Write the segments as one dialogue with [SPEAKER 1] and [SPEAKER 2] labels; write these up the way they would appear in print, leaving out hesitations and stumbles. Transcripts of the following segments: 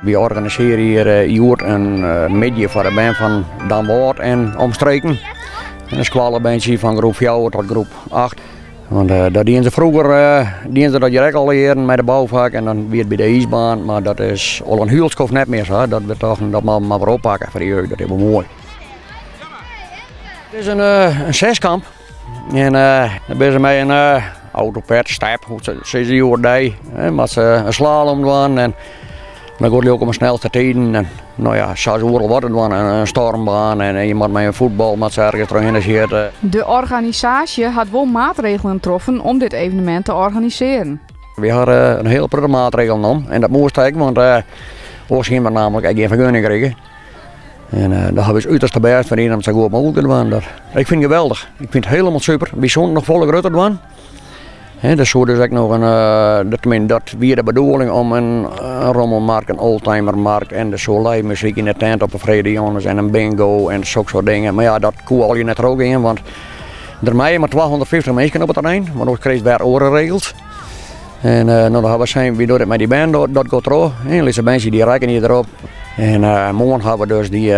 [SPEAKER 1] We organiseren hier joert een middag voor de band van Damwoord en omstreken. En een squallenbandje van groep 4 tot groep 8. Want dat dienen ze vroeger dat direct al leren met de bouwvak en dan weer bij de ijsbaan. Maar dat is al een huurskof net meer zo. Dat we toch dat maar weer oppakken voor de jeugd. Dat is wel mooi. Het is een zeskamp. En dan ben ze met een autopet, step, hoe ze zien hoe die. Maar ze een slalom doen en dan gaat hij ook om een snelste tijden. En nou ja, 6 uur wordt het dan een stormbaan en je moet met een voetbal met ze ergens erin zitten.
[SPEAKER 2] De organisatie had wel maatregelen getroffen om dit evenement te organiseren.
[SPEAKER 1] We hadden een hele prille maatregel genomen en dat moest ik, want ons gingen we namelijk geen vergunning krijgen. En daar hebben we uiterst best van om zo goed mogelijk te doen. Ik vind het geweldig. Ik vind het helemaal super. We zijn nog volle groter doen. Dus zo dus ook nog dat weer de bedoeling om een rommelmarkt, een oldtimermarkt en de live muziek in de tent op een vrijdag en een bingo en zulke soort dingen. Maar ja, dat kon al je net er ook in, want er zijn maar 250 mensen op het terrein, maar ook kreeg weer orenregels. En nou, dan hebben we zijn wie doet het met die band, dat gaat erop. En deze mensen die rijken hier erop. En morgen hebben we dus die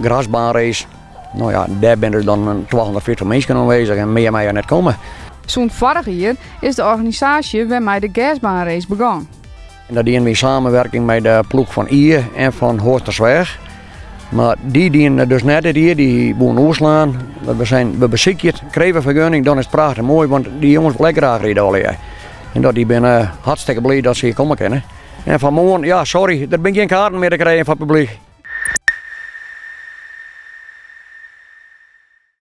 [SPEAKER 1] grasbaanrace. Nou ja, daar zijn er dan 250 mensen aanwezig en meer mag je net komen.
[SPEAKER 2] Zo'n vorig jaar is de organisatie weer met de gasbaanrace begonnen.
[SPEAKER 1] En dat dienen we in samenwerking met de ploeg van Ier en van Horstersweg. Maar die dienen dus net dit hier, die boeren oorslaan. We bezieken het, kregen vergunning, dan is het prachtig mooi, want die jongens lekker graag rijden al hier. En dat die ben hartstikke blij dat ze hier komen kunnen. En vanmorgen, ja sorry, er ben geen kaarten meer te krijgen van het publiek.